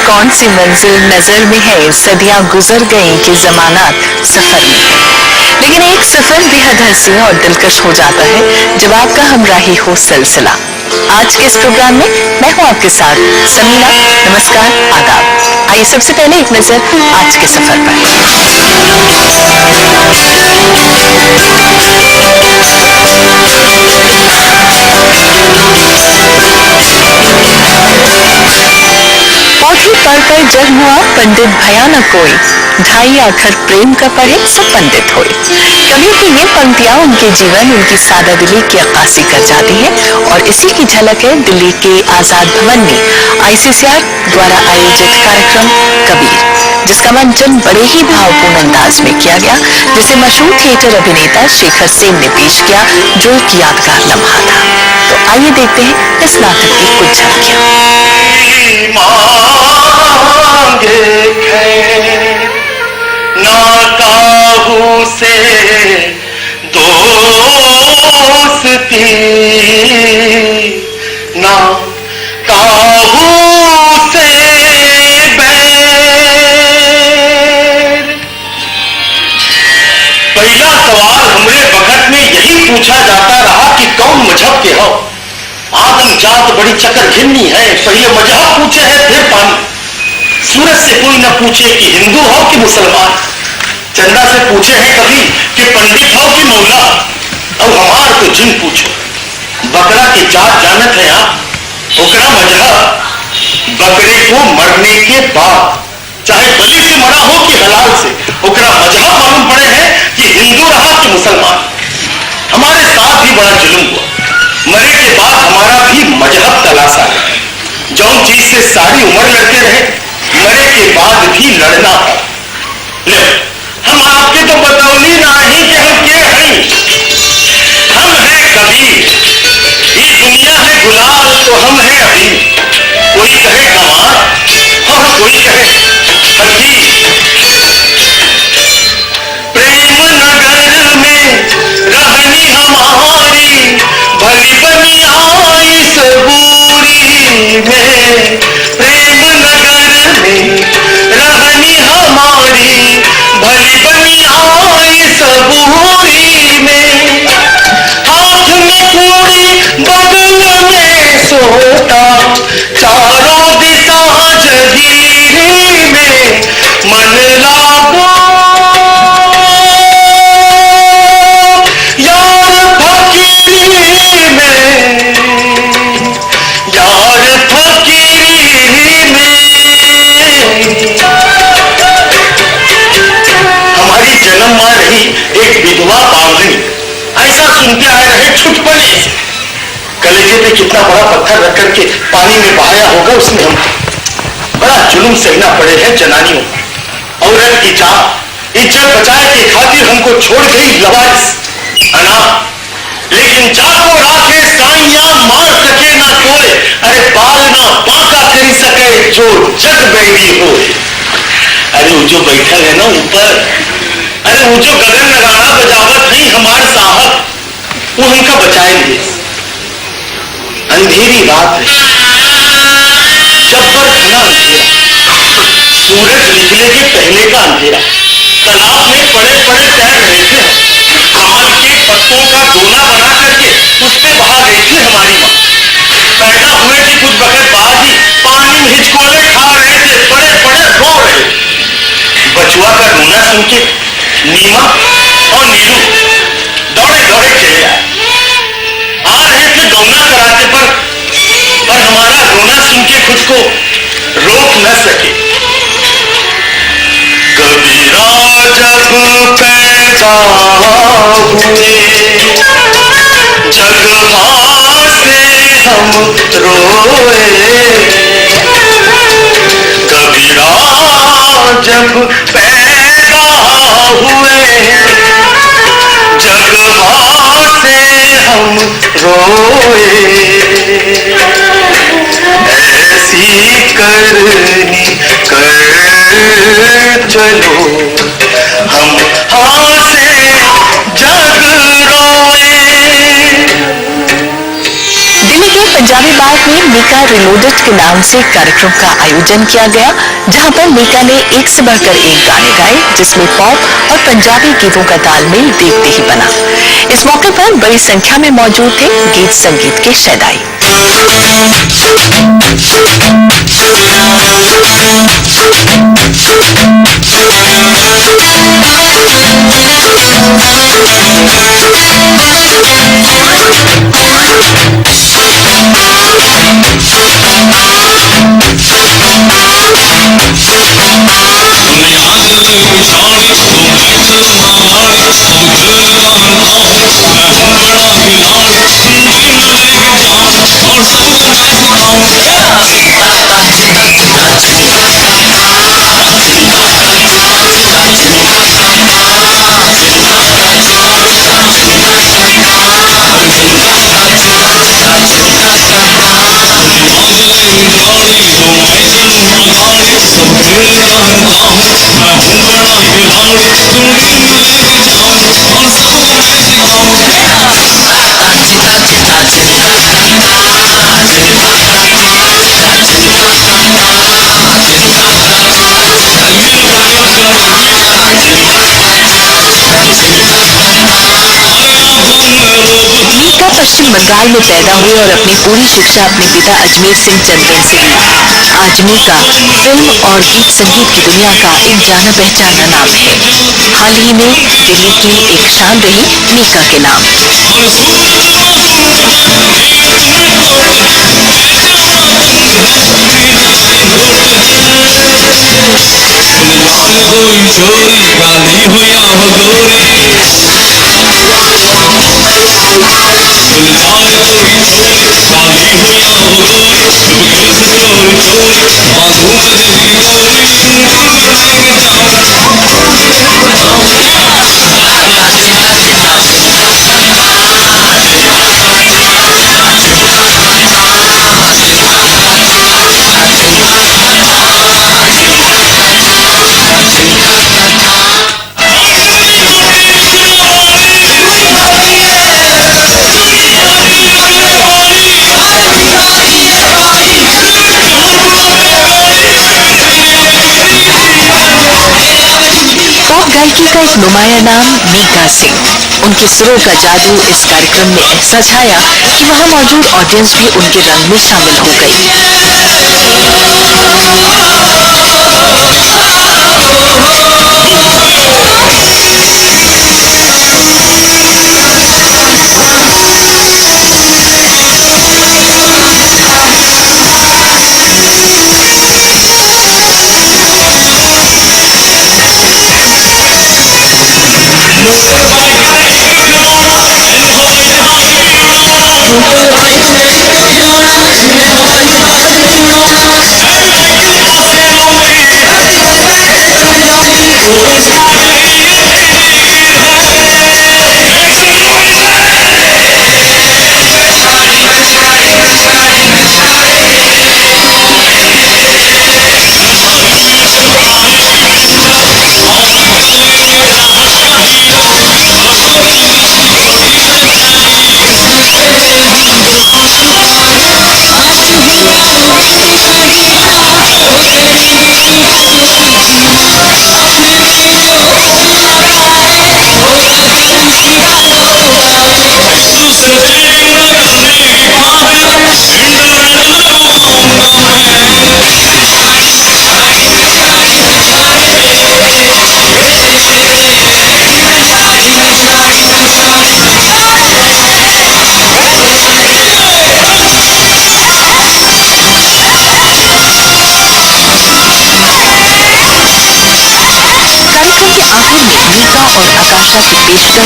कौन सी मंजिल नजर में है, सदियां गुजर गई कि जमानात सफर में है। लेकिन एक सफर बेहद हंसी और दिलकश हो जाता है जब आपका हमराही हो सिलसिला। आज के इस प्रोग्राम में मैं हूं आपके साथ समीना। नमस्कार, आदाब। आइए सबसे पहले एक नजर आज के सफर पर। पोथी पढ़कर जग हुआ पंडित भया न कोई, ढाई आखर प्रेम का पढ़े सब पंडित होए। कवि की ये पंक्तियां उनके जीवन, उनकी सादा दिली की अक्कासी कर जाती है और इसी की झलक है दिल्ली के आजाद भवन में ICCR द्वारा आयोजित कार्यक्रम कबीर, जिसका मंचन बड़े ही भावपूर्ण अंदाज में किया गया, जिसे मशहूर थिएटर अभिनेता शेखर सेन ने पेश किया, जो एक यादगार लम्हा था। तो आइए देखते हैं इस नाटक की कुछ झलकियां। ना काहू से दोस्ती, ना काहू से बैर। पहला सवाल हमरे वक्त में यही पूछा जाता रहा कि कौन मजहब के हो। आदम जात बड़ी चक्कर घिन्नी है, पहले मजहब पूछे है फिर पानी। सूरज से कोई न पूछे कि हिंदू हो कि मुसलमान, चंदा से पूछे हैं कभी कि पंडित हो कि मौला। अब हमार तो जिन पूछो, बकरा की जात जानत है आप, ओकरा मजहब। बकरे को मरने के बाद चाहे बलि से मरा हो कि हलाल से, ओकरा मजहब मालूम पड़े हैं कि हिंदू रहा कि मुसलमान। हमारे साथ भी बड़ा जुल्म हुआ, मरे के बाद हमारा भी मजहब तलाशा है। जौन चीज से सारी उम्र लड़ते रहे, मरे के बाद भी लड़ना पड़ा। ले हम आपके तो बतौली नहीं कि हम के हैं। हम हैं कबीर, ये दुनिया है गुलाल तो हम हैं अभी। कोई कहे कमार और कोई कहे हकीर। प्रेम नगर में रहनी हमारी, भली बनी आई सबूरी में। प्रेम नगर में रहनी हमारी, भली बनी आई सबूरी में। हाथ में पूरी बगल में सोता, चारों दिशा जगीरी में। मन लागो यार फकीरी में, यार फकीरी में। हमारी जन्म मां रही एक विधवा बांधनी, ऐसा सुनते आए रहे छुटपने से। कलेजे पे कितना बड़ा पत्थर रख करके पानी में बहाया होगा उसने हमको। बड़ा जुल्म सहना पड़े हैं जनानियों। औरत की चाह इज्जत बचाए के खातिर हमको छोड़ गई लवारिस अना। लेकिन जाको राखे साइया, मार सके ना कोई। अरे बाल ना बांका करी सके जो जग बैठी हो। अरे वो जो बैठल है ना ऊपर, अरे वो जो गगन नगाड़ा बजावत नहीं हमारे साहब, वो हमका बचाएंगे। अंधेरी रात है, जब्बर घना अंधेरा, सूरज निकले के पहले का अंधेरा। तालाब में पड़े पड़े तैर रहे थे हम। आम के पत्तों का डोला बना करके उस पे बहा गई थी हमारी माँ। पैदा हुए थे कुछ वक्त बाद ही पानी में हिचकोले खा रहे थे, पड़े पड़े रो रहे। बचुआ का रोना सुन के नीमा और नीलू दौड़े दौड़े चले आए। आ रहे थे गौना कराते पर हमारा रोना सुन के खुद को रोक न सके। कबीरा जब पैदा हुए, जग मां से हम रोए। कबीरा जब पैदा हुए, जग मां से हम रोए। ऐसी करनी कर चलो हम हासे जग रोए। दिल्ली दिल्ली के पंजाबी बाग में मीका रिलोडेड के नाम से कार्यक्रम का आयोजन किया गया, जहां पर मीका ने एक से बढ़कर एक गाने गाए, जिसमें पॉप और पंजाबी गीतों का तालमेल देखते ही बना। इस मौके पर बड़ी संख्या में मौजूद थे गीत संगीत के शैदाई। पश्चिम बंगाल में पैदा हुए और अपनी पूरी शिक्षा अपने पिता अजमेर सिंह चंद्रन से ली। आज मीका फिल्म और गीत संगीत की दुनिया का एक जाना पहचाना नाम है। हाल ही में दिल्ली की एक शान रही मीका के नाम। गायकी का एक नुमाया नाम मीका सिंह। उनके सुरों का जादू इस कार्यक्रम में ऐसा छाया कि वहां मौजूद ऑडियंस भी उनके रंग में शामिल हो गई। मीका और आकाशा की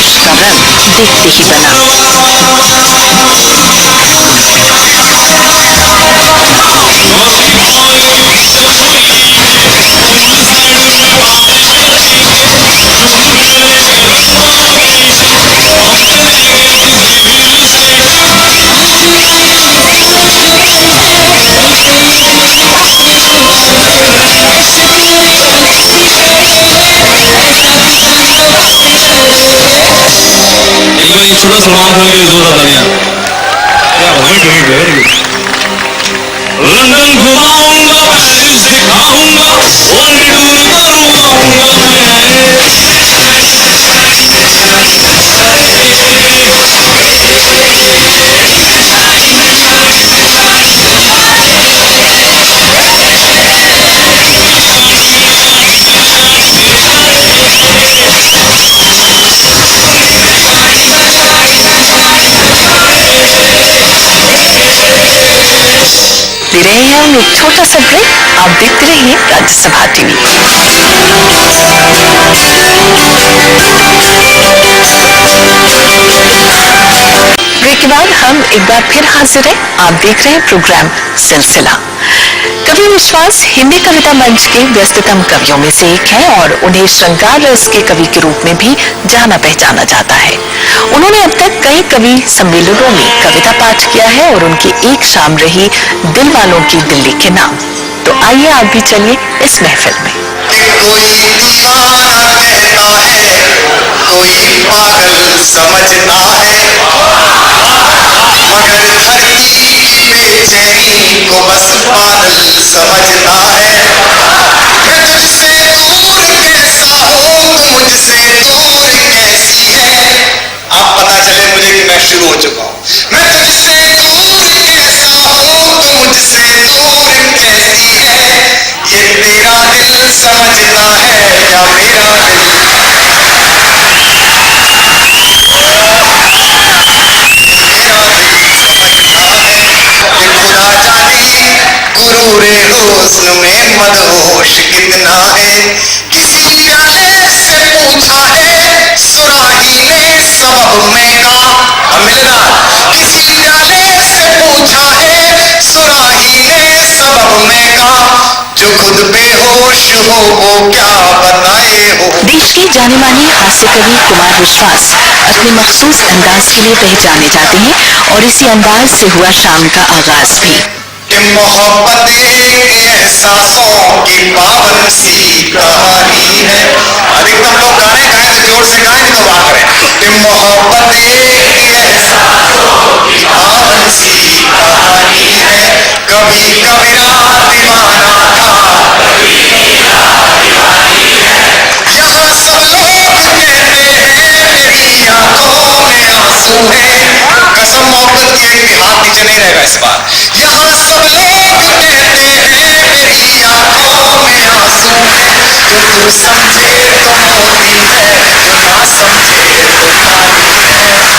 पेशकश का रंग देखते ही बना। छोटा सलमान खान के लिए जोरदार तालियां। क्या हो गया? Very good. लंदन घुमाऊंगा, पेरिस दिखाऊंगा, वर्ल्ड टूर करवाऊंगा ले रहे हैं हम एक छोटा सा ब्रेक। आप देखते रहिए राज्यसभा टीवी। ब्रेक के बाद हम एक बार फिर हाजिर हैं। आप देख रहे हैं प्रोग्राम सिलसिला। कवि विश्वास हिंदी कविता मंच के व्यस्ततम कवियों में से एक है और उन्हें श्रृंगार रस के कवि के रूप में भी जाना पहचाना जाता है। उन्होंने अब तक कई कवि सम्मेलनों में कविता पाठ किया है और उनकी एक शाम रही दिल वालों की दिल्ली के नाम। तो आइए आप भी चलिए इस महफिल में। कोई दीवाना कहता है, कोई पागल समझता है, मगर धरती की बेचैनी को बस बादल समझता है। मैं तुझसे दूर कैसा हूँ, तू मुझसे दूर कैसी है। आप पता चले मुझे कि मैं शुरू हो चुका हूँ। मैं तुझसे दूर कैसा हूँ, तू मुझसे दूर कैसी है। ये तेरा दिल समझता है या मेरा दिल? गुरूरे हुस्न में मदहोश कितना है। किसी प्याले से पूछा है, सुराही ने सबब में का। मिलना किसी प्याले से पूछा है, सुराही ने सबब में का। जो खुद बेहोश हो वो क्या बताए हो। देश के जाने माने हास्य कवि कुमार विश्वास अपने मखसूस अंदाज के लिए पहचाने जाते हैं और इसी अंदाज से हुआ शाम का आगाज भी। कि मोहब्बत एक एहसासों की पावन सी कहानी है। अधिकतम लोग गाने गाए तो जोर से गाए, नहीं तो वाह करें। कि मोहब्बत एक एहसासों की पावन सी कहानी है। कभी कबीरा दीवाना था, कभी मीरा दीवानी है। यहाँ सब लोग कहते हैं मेरी आंखों में आंसू है। कसम मोहब्बत की है कि हाथ नीचे नहीं रहेगा इस बार। यहाँ सब लोग कहते हैं मेरी आंखों में आंसू है। जो तू समझे तो मोती है, जो ना समझे तो काली है।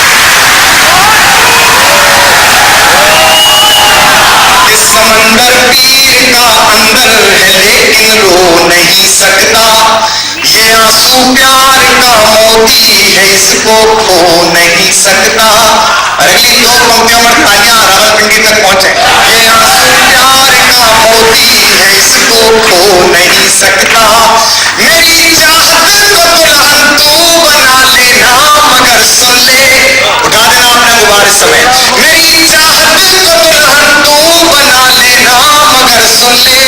इस समंदर पीर का अंदर है लेकिन रो नहीं सकता। ये आंसू प्यार का मोती है, इसको खो नहीं सकता। अगली दो पंक्तियों में तालियां रावलपिंडी तक पहुंचे। ये आंसू प्यार का मोती है, इसको खो नहीं सकता। मेरी चाहत को दुल्हन तू बना लेना, मगर सुन ले। उठा देना अपने गुब्बारे समय। मेरी चाहत को दुल्हन तू बना लेना, मगर सुन ले।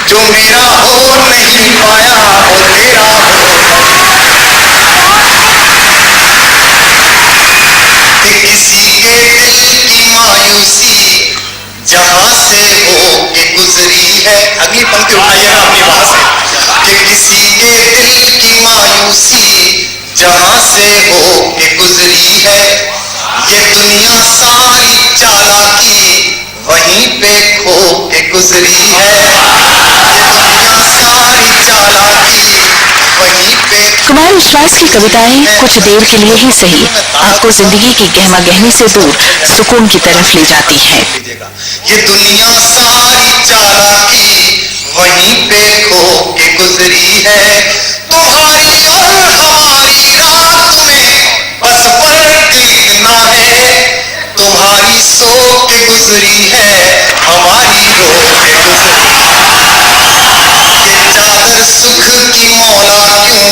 जो मेरा हो नहीं पाया वो तेरा हो। किसी के दिल की मायूसी जहां से हो के गुजरी है। अगली पंक्ति उठाइएगा अपनी बात से। कि किसी के दिल की मायूसी जहां से हो के गुजरी है। ये दुनिया सारी चालाकी वहीं पे खो के गुजरी है। ये दुनिया सारी चालाकी वहीं पे। कुमार विश्वास की कविताएं कुछ देर के लिए ही सही आपको जिंदगी की गहमा गहमी से दूर सुकून की तरफ ले जाती हैं। ये दुनिया सारी चालाकी वहीं पे खो के गुजरी है। तुम्हारी और हमारी रात में बस फर्क इतना है। तुम्हारी सो के गुजरी है, हमारी रो के गुजरी। ये चादर सुख की मौला क्यों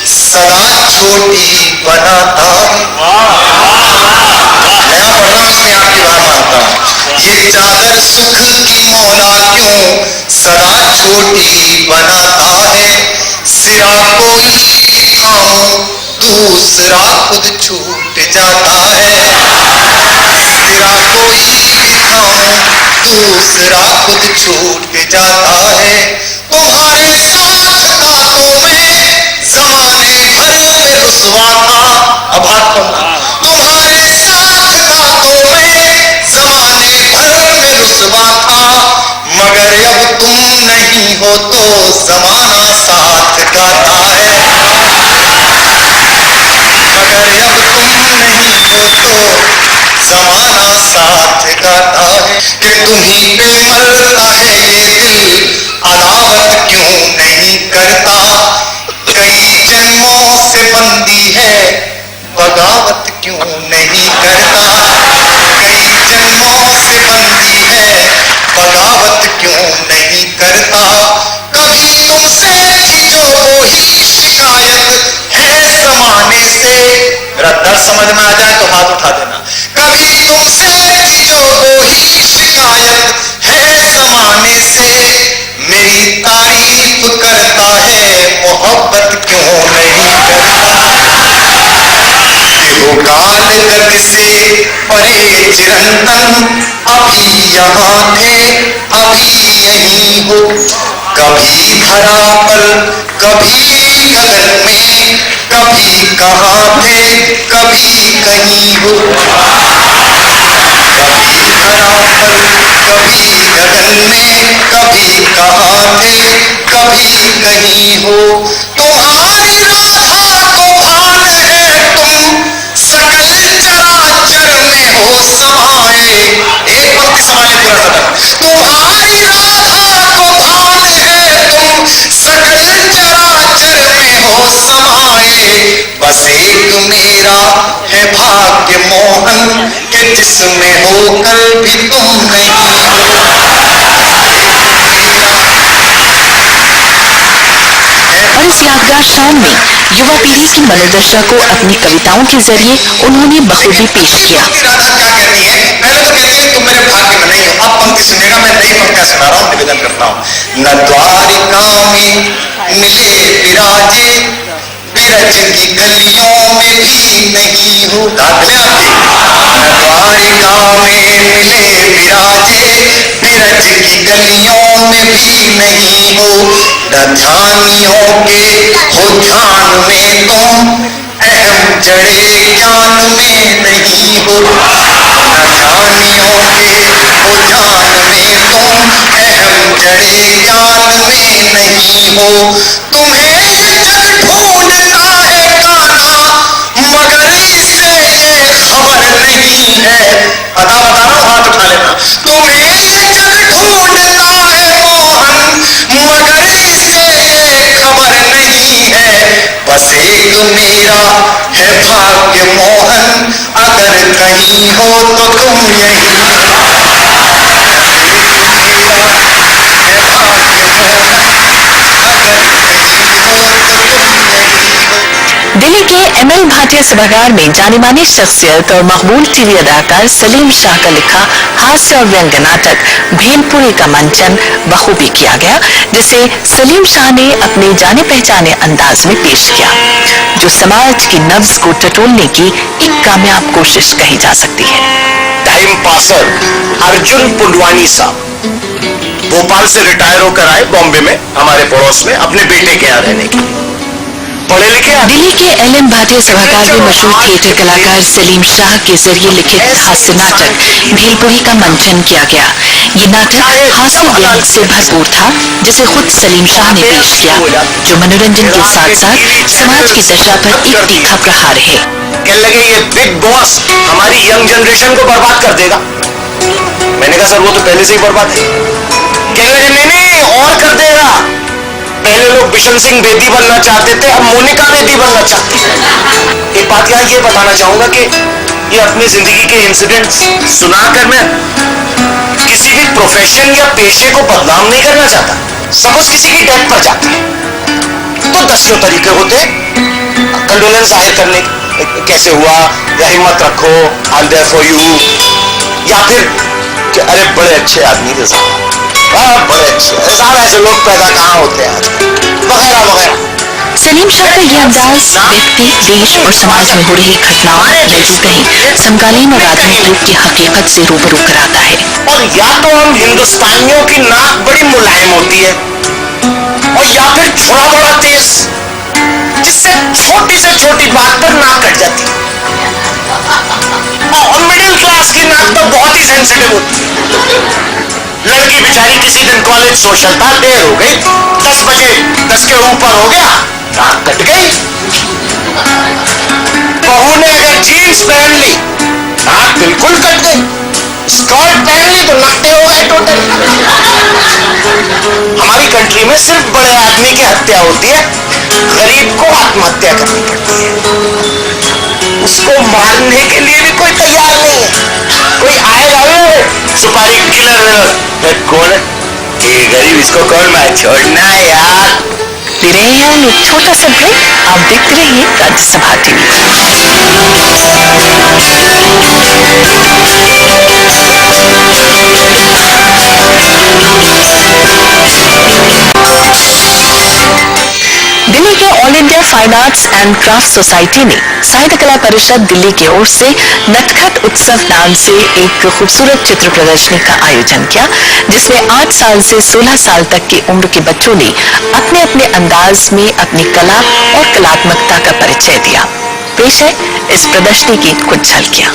सदा छोटी बनाता है। नया पढ़ रहा हूं इसलिए आपकी बात मानता हूं। ये चादर सुख की मौला क्यों सदा छोटी बनाता है। सिरा कोई भी थामो दूसरा खुद छूट जाता है। मेरा कोई भी खाऊं दूसरा खुद छूट जाता है। तुम्हारे साथ था तो मैं जमाने भर में रुसवा था। अब हाथ पकड़ना। तुम्हारे साथ था तो मैं जमाने भर में रुसवा था, मगर अब तुम नहीं हो तो जमाना साथ गाता है। मगर अब तुम नहीं हो तो जमाना साथ गाता है। कि तुम्ही पे मरता है ये दिल अदावत क्यों नहीं करता। कई जन्मों से बंदी है बगावत क्यों नहीं करता। कई जन्मों से बंदी है बगावत क्यों नहीं करता। कभी तुमसे की जो वही शिकायत है जमाने से। मेरा दर्द समझ में आ जाए तो हाथ उठा देना। कभी तुमसे की जो वही शिकायत है जमाने से। मेरी तारीफ करता है मोहब्बत क्यों नहीं करता। वो गाल गद से परे चिरंतन अभी यहाँ थे अभी यहीं हो। कभी धरा पर कभी गगन में कभी कहाँ थे कभी कहीं हो। कभी धरा पर कभी गगन में कभी कहाँ थे कभी कहीं हो। तुम्हारी राधा को भान है तुम सकल चराचर में हो समाए। एक पंक्ति समाये पूरा सदन। तुम्हारी राधा को भान है तुम सकल चराचर में हो समाए। बस एक मेरा है भाग्य मोहन कि जिसमें होकर भी तुम नहीं हो। और इस यादगार सॉन्ग में युवा पीढ़ी की मनोदशा को अपनी कविताओं के जरिए उन्होंने बखूबी पेश किया। राधा क्या कहती है? पहले तो कहती है तुम मेरे भाग्य में नहीं हो। अब पंक्ति सुनेगा, मैं नई पंक्तियां सुना रहा हूं, निवेदन करता हूं। न द्वारिका में मिले विराजे बिरज की गलियों में भी नहीं हो। दादले आपकी। न द्वारिका में मिले विराजे बिरज की गलियों में भी नहीं हो। न ध्यानियों के हो ध्यान में तुम अहम जड़े ज्ञान में नहीं हो। न ध्यानियों के हो ध्यान में तुम अहम जड़े ज्ञान में नहीं हो। तुम्हें जग ढूंढता है कान्हा मगर इसे ये खबर नहीं है। बता रहा हूं, हाथ उठा लेना। तुम्हें जग ढूंढता है मोहन मगर इसे ये खबर नहीं है। बस एक मेरा है भाग्य मोहन अगर कहीं हो तो तुम यही हो। दिल्ली के ML भाटिया सभागार में जानी मानी शख्सियत और मकबूल टीवी अदाकार सलीम शाह का लिखा हास्य और व्यंग नाटक भेलपुरी का मंचन बखूबी किया गया, जिसे सलीम शाह ने अपने जाने पहचाने अंदाज में पेश किया, जो समाज की नब्ज को टटोलने की एक कामयाब कोशिश कही जा सकती है। टाइम पासर अर्जुन पुंडवानी साहब भोपाल से रिटायर होकर आए बॉम्बे में हमारे पड़ोस में अपने बेटे के यहाँ रहने के लिए। पढ़े लिखे दिल्ली के LM भाटिया सभागार में मशहूर थिएटर कलाकार सलीम शाह के जरिए लिखित हास्य नाटक भेलपुरी का मंचन किया गया। ये नाटक हास्य व्यंग से भरपूर था, जिसे खुद सलीम शाह ने पेश किया, जो मनोरंजन के साथ साथ समाज की दशा पर एक तीखा प्रहार है। कहने लगे ये बिग बॉस हमारी यंग जनरेशन को बर्बाद कर देगा। मैंने कहा सर वो तो पहले से ही बर्बाद है। कहने लगे नहीं और कर देगा। पहले लोग बिशन सिंह बेदी बनना चाहते थे, अब मोनिका बेदी बनना चाहते हैं। एक बात यहाँ ये बताना चाहूंगा कि ये अपनी जिंदगी के इंसिडेंट्स सुनाकर मैं किसी भी प्रोफेशन या पेशे को बदनाम नहीं करना चाहता। सपोज किसी की डेथ पर जाती है तो 10 तरीके होते हैं कंडोलेंस जाहिर करने, कैसे हुआ, या हिम्मत रखो, I am there for you, या फिर कि अरे बड़े अच्छे आदमी थे साहब, बड़े अच्छे साहब, ऐसे लोग पैदा कहाँ होते हैं आजकल, वगैरह वगैरह। सलीम शाह का ये अंदाज व्यक्ति, देश और समाज में हो रही घटनाओं या यूं कहें समकालीन और आधुनिक युग की हकीकत से रूबरू कराता है। और या तो हम हिंदुस्तानियों की नाक बड़ी मुलायम होती है और या फिर थोड़ा बड़ा तेज, जिससे छोटी से छोटी बात पर नाक कट जाती है। और मिडिल क्लास की नाक तो बहुत ही सेंसिटिव होती है। लड़की बेचारी किसी दिन कॉलेज सोशल था, देर हो गई, 10 बजे 10 के ऊपर हो गया, नाक कट गई। बहू ने अगर जीन्स पहन ली, नाक बिल्कुल कट गई। स्कर्ट पहन ली तो नाटे हो गए टोटल। हमारी कंट्री में सिर्फ बड़े आदमी की हत्या होती है, गरीब को आत्महत्या करनी पड़ती है। उसको मारने के लिए भी कोई तैयार नहीं है। कोई आएगा, सुपारी किलर कौन है? ये गरीब, इसको कौन मार? छोड़ना यार। ले रहे हैं हम एक छोटा सा ब्रेक। आप देखते रहिए राज्यसभा दिल्ली के all India fine arts and craft society ने साहित्य कला परिषद दिल्ली की ओर से नटखट उत्सव नाम से एक खूबसूरत चित्र प्रदर्शनी का आयोजन किया, जिसमें 8 साल से 16 साल तक की उम्र के बच्चों ने अपने अपने अंदाज में अपनी कला और कलात्मकता का परिचय दिया। पेश है इस प्रदर्शनी की कुछ झलकियां।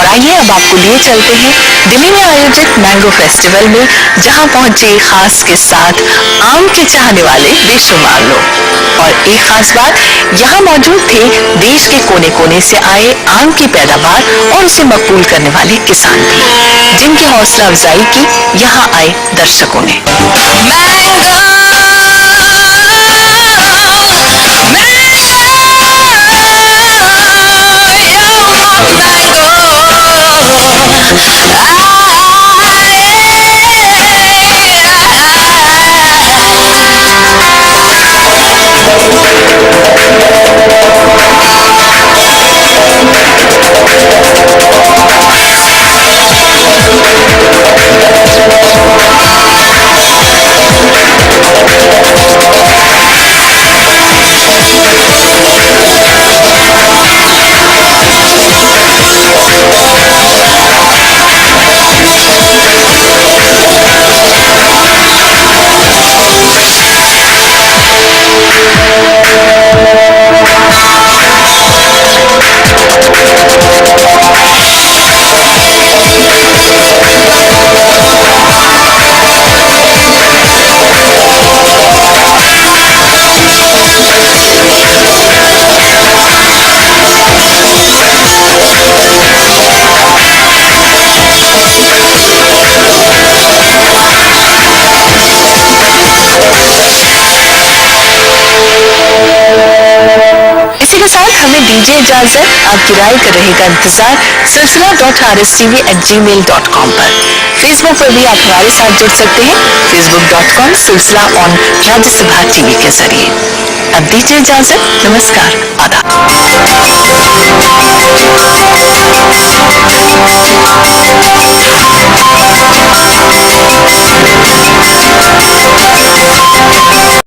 आइए अब आपको लिए चलते हैं दिल्ली में आयोजित मैंगो फेस्टिवल में, जहां पहुंचे खास के साथ आम के चाहने वाले बेशुमार लोग। और एक खास बात, यहां मौजूद थे देश के कोने कोने से आए आम की पैदावार और उसे मकबूल करने वाले किसान भी, जिनकी हौसला अफजाई की यहां आए दर्शकों ने। दीजिए इजाजत। आपकी राय का रहेगा इंतजार silsila.rstv@gmail.com पर। फेसबुक पर भी आप हमारे साथ जुड़ सकते हैं, facebook.com सिलसिला ऑन राज्यसभा टीवी के जरिए। अब दीजिए इजाजत, नमस्कार, आदाब।